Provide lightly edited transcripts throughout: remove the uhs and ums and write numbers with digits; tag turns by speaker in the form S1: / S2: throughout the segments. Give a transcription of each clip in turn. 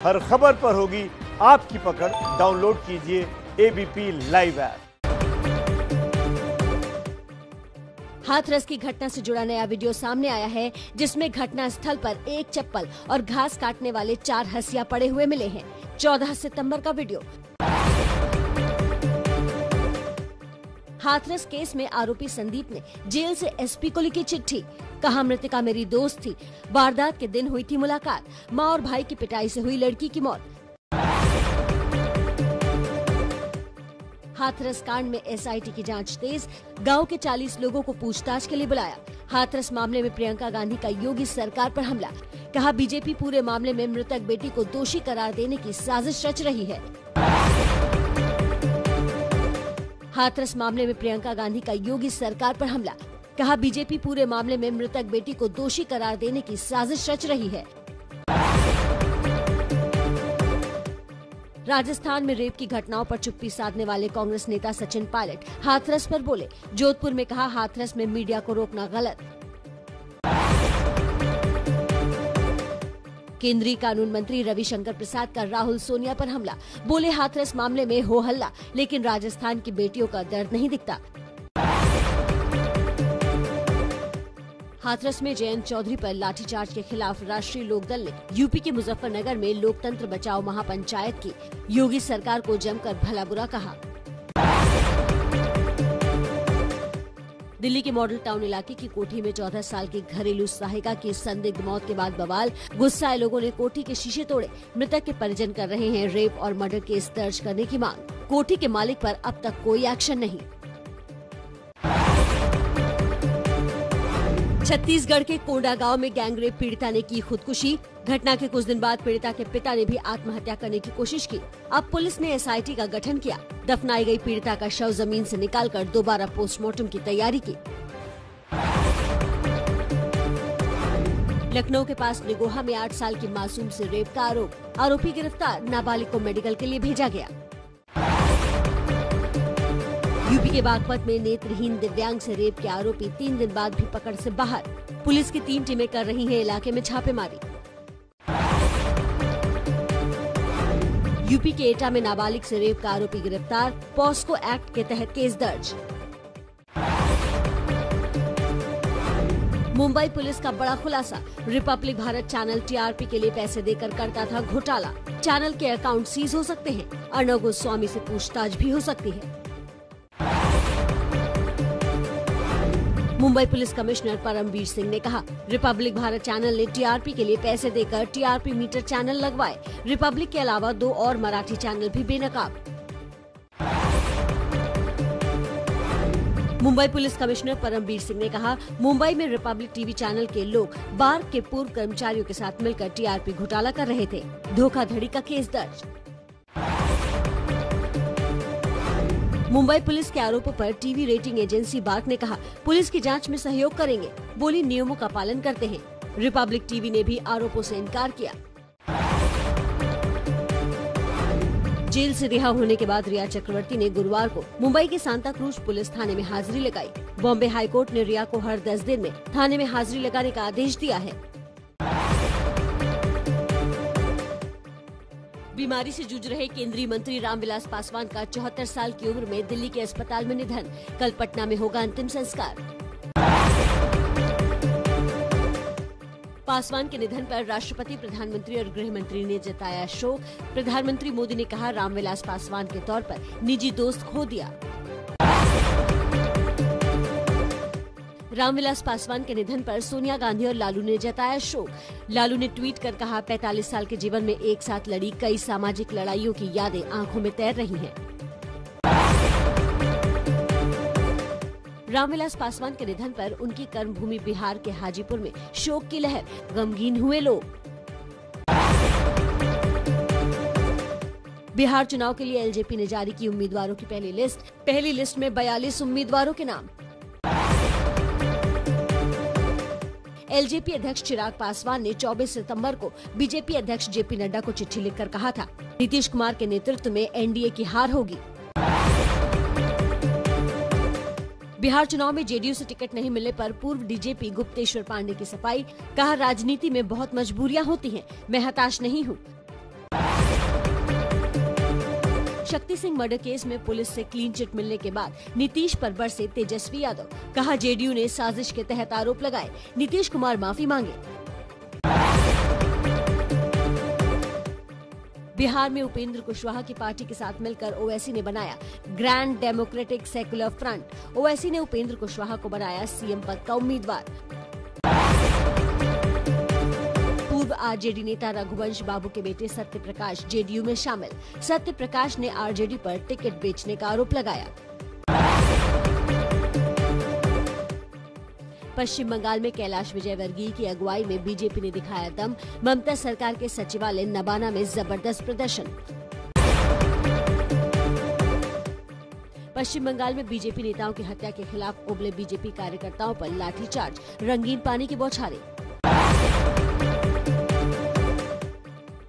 S1: हर खबर पर होगी आपकी पकड़। डाउनलोड कीजिए एबीपी लाइव ऐप।
S2: हाथरस की घटना से जुड़ा नया वीडियो सामने आया है, जिसमें घटना स्थल पर एक चप्पल और घास काटने वाले 4 हंसिया पड़े हुए मिले हैं। 14 सितंबर का वीडियो। हाथरस केस में आरोपी संदीप ने जेल से एसपी को लिखी चिट्ठी। कहा, मृतका मेरी दोस्त थी। वारदात के दिन हुई थी मुलाकात। मां और भाई की पिटाई से हुई लड़की की मौत। हाथरस कांड में एसआईटी की जांच तेज। गांव के 40 लोगों को पूछताछ के लिए बुलाया। हाथरस मामले में प्रियंका गांधी का योगी सरकार पर हमला। कहा, बीजेपी पूरे मामले में मृतक बेटी को दोषी करार देने की साजिश रच रही है। हाथरस मामले में प्रियंका गांधी का योगी सरकार पर हमला। कहा, बीजेपी पूरे मामले में मृतक बेटी को दोषी करार देने की साजिश रच रही है। राजस्थान में रेप की घटनाओं पर चुप्पी साधने वाले कांग्रेस नेता सचिन पायलट हाथरस पर बोले। जोधपुर में कहा, हाथरस में मीडिया को रोकना गलत। केंद्रीय कानून मंत्री रविशंकर प्रसाद का राहुल सोनिया पर हमला। बोले, हाथरस मामले में हो हल्ला, लेकिन राजस्थान की बेटियों का दर्द नहीं दिखता। हाथरस में जयंत चौधरी पर लाठीचार्ज के खिलाफ राष्ट्रीय लोकदल ने यूपी के मुजफ्फरनगर में लोकतंत्र बचाओ महापंचायत की। योगी सरकार को जमकर भला बुरा कहा। दिल्ली के मॉडल टाउन इलाके की कोठी में 14 साल की घरेलू सहायिका की संदिग्ध मौत के बाद बवाल। गुस्साए लोगों ने कोठी के शीशे तोड़े। मृतक के परिजन कर रहे हैं रेप और मर्डर केस दर्ज करने की मांग। कोठी के मालिक पर अब तक कोई एक्शन नहीं। छत्तीसगढ़ के कोंडागांव में गैंगरेप पीड़िता ने की खुदकुशी। घटना के कुछ दिन बाद पीड़िता के पिता ने भी आत्महत्या करने की कोशिश की। अब पुलिस ने एसआईटी का गठन किया। दफनाई गई पीड़िता का शव जमीन से निकालकर दोबारा पोस्टमार्टम की तैयारी की। लखनऊ के पास निगोहा में 8 साल की मासूम से रेप का आरोप। आरोपी गिरफ्तार। नाबालिग को मेडिकल के लिए भेजा गया। यूपी के बागपत में नेत्रहीन दिव्यांग से रेप के आरोपी 3 दिन बाद भी पकड़ से बाहर। पुलिस की 3 टीमें कर रही हैं इलाके में छापेमारी। यूपी के एटा में नाबालिग से रेप का आरोपी गिरफ्तार। पॉस्को एक्ट के तहत केस दर्ज। मुंबई पुलिस का बड़ा खुलासा। रिपब्लिक भारत चैनल टीआरपी के लिए पैसे देकर करता था घोटाला। चैनल के अकाउंट सीज हो सकते हैं। अर्णव गोस्वामी से पूछताछ भी हो सकती है। मुंबई पुलिस कमिश्नर परमवीर सिंह ने कहा, रिपब्लिक भारत चैनल ने टीआरपी के लिए पैसे देकर टीआरपी मीटर चैनल लगवाए। रिपब्लिक के अलावा 2 और मराठी चैनल भी बेनकाब। मुंबई पुलिस कमिश्नर परमवीर सिंह ने कहा, मुंबई में रिपब्लिक टीवी चैनल के लोग बार के पूर्व कर्मचारियों के साथ मिलकर टीआरपी घोटाला कर रहे थे। धोखाधड़ी का केस दर्ज। मुंबई पुलिस के आरोपों पर टीवी रेटिंग एजेंसी बार्क ने कहा, पुलिस की जांच में सहयोग करेंगे। बोली, नियमों का पालन करते हैं। रिपब्लिक टीवी ने भी आरोपों से इनकार किया। जेल से रिहा होने के बाद रिया चक्रवर्ती ने गुरुवार को मुंबई के सांता क्रूज पुलिस थाने में हाजिरी लगाई। बॉम्बे हाईकोर्ट ने रिया को हर 10 दिन में थाने में हाजिरी लगाने का आदेश दिया है। बीमारी से जूझ रहे केंद्रीय मंत्री रामविलास पासवान का 74 साल की उम्र में दिल्ली के अस्पताल में निधन। कल पटना में होगा अंतिम संस्कार। पासवान के निधन पर राष्ट्रपति, प्रधानमंत्री और गृह मंत्री ने जताया शोक। प्रधानमंत्री मोदी ने कहा, रामविलास पासवान के तौर पर निजी दोस्त खो दिया। रामविलास पासवान के निधन पर सोनिया गांधी और लालू ने जताया शोक। लालू ने ट्वीट कर कहा, 45 साल के जीवन में एक साथ लड़ी कई सामाजिक लड़ाइयों की यादें आंखों में तैर रही हैं। रामविलास पासवान के निधन पर उनकी कर्मभूमि बिहार के हाजीपुर में शोक की लहर। गमगीन हुए लोग। बिहार चुनाव के लिए एलजेपी ने जारी की उम्मीदवारों की पहली लिस्ट। पहली लिस्ट में 42 उम्मीदवारों के नाम। एलजेपी अध्यक्ष चिराग पासवान ने 24 सितंबर को बीजेपी अध्यक्ष जेपी नड्डा को चिट्ठी लिखकर कहा था, नीतीश कुमार के नेतृत्व में एनडीए की हार होगी। बिहार चुनाव में जेडीयू से टिकट नहीं मिलने पर पूर्व डीजीपी गुप्तेश्वर पांडे की सफाई। कहा, राजनीति में बहुत मजबूरियां होती हैं, मैं हताश नहीं हूं। शक्ति सिंह मर्डर केस में पुलिस से क्लीन चिट मिलने के बाद नीतीश पर बरसे तेजस्वी यादव। कहा, जेडीयू ने साजिश के तहत आरोप लगाए, नीतीश कुमार माफी मांगे। बिहार में उपेंद्र कुशवाहा की पार्टी के साथ मिलकर ओवैसी ने बनाया grand democratic secular front. Owaisi ने उपेंद्र कुशवाहा को बनाया सीएम पद का उम्मीदवार। पूर्व आरजेडी नेता रघुवंश बाबू के बेटे सत्य प्रकाश जेडीयू में शामिल। सत्य प्रकाश ने आरजेडी पर टिकट बेचने का आरोप लगाया। पश्चिम बंगाल में कैलाश विजयवर्गीय की अगुवाई में बीजेपी ने दिखाया दम। ममता सरकार के सचिवालय नबाना में जबरदस्त प्रदर्शन। पश्चिम बंगाल में बीजेपी नेताओं की हत्या के खिलाफ उबले बीजेपी कार्यकर्ताओं पर लाठीचार्ज, रंगीन पानी की बौछारें।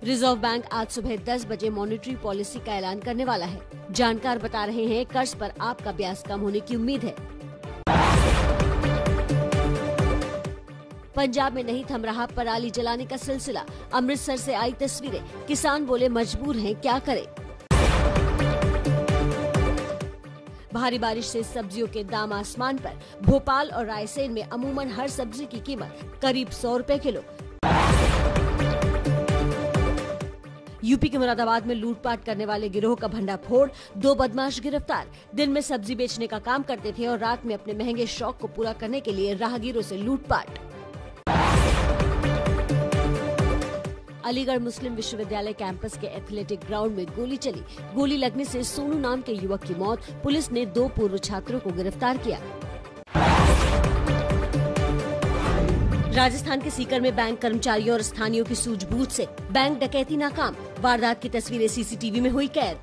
S2: रिजर्व बैंक आज सुबह 10 बजे मॉनेटरी पॉलिसी का ऐलान करने वाला है। जानकार बता रहे हैं, कर्ज पर आपका ब्याज कम होने की उम्मीद है। पंजाब में नहीं थम रहा पराली जलाने का सिलसिला। अमृतसर से आई तस्वीरें, किसान बोले मजबूर हैं, क्या करें। भारी बारिश से सब्जियों के दाम आसमान पर। भोपाल और रायसेन में अमूमन हर सब्जी की कीमत करीब 100 रुपए किलो। यूपी के मुरादाबाद में लूटपाट करने वाले गिरोह का भंडाफोड़। 2 बदमाश गिरफ्तार। दिन में सब्जी बेचने का काम करते थे और रात में अपने महंगे शौक को पूरा करने के लिए राहगीरों से लूटपाट। अलीगढ़ मुस्लिम विश्वविद्यालय कैंपस के एथलेटिक ग्राउंड में गोली चली। गोली लगने से सोनू नाम के युवक की मौत। पुलिस ने 2 पूर्व छात्रों को गिरफ्तार किया। राजस्थान के सीकर में बैंक कर्मचारियों और स्थानीयों की सूझबूझ से बैंक डकैती नाकाम। वारदात की तस्वीरें सीसीटीवी में हुई कैद।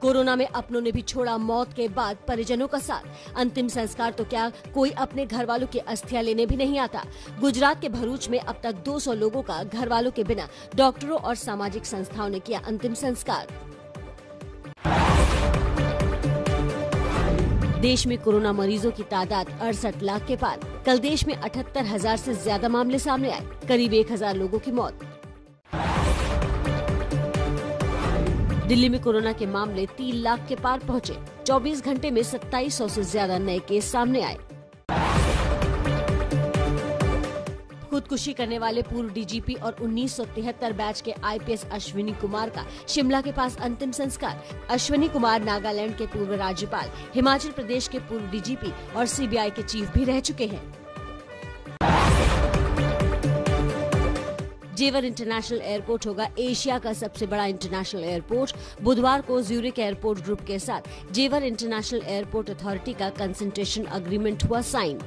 S2: कोरोना में अपनों ने भी छोड़ा मौत के बाद परिजनों का साथ। अंतिम संस्कार तो क्या, कोई अपने घर वालों की अस्थियां लेने भी नहीं आता। गुजरात के भरूच में अब तक 200 लोगों का घर वालों के बिना डॉक्टरों और सामाजिक संस्थाओं ने किया अंतिम संस्कार। देश में कोरोना मरीजों की तादाद 68 लाख के पार। कल देश में 78,000 से ज्यादा मामले सामने आए। करीब 1,000 लोगों की मौत। दिल्ली में कोरोना के मामले 3 लाख के पार पहुंचे। 24 घंटे में 2700 से ज्यादा नए केस सामने आए। खुदकुशी करने वाले पूर्व डीजीपी और 1973 बैच के आईपीएस अश्विनी कुमार का शिमला के पास अंतिम संस्कार। अश्विनी कुमार नागालैंड के पूर्व राज्यपाल, हिमाचल प्रदेश के पूर्व डीजीपी और सीबीआई के चीफ भी रह चुके हैं। जेवर इंटरनेशनल एयरपोर्ट होगा एशिया का सबसे बड़ा इंटरनेशनल एयरपोर्ट। बुधवार को ज्यूरिक एयरपोर्ट ग्रुप के साथ जेवर इंटरनेशनल एयरपोर्ट अथॉरिटी का कंसल्टेशन एग्रीमेंट हुआ साइन।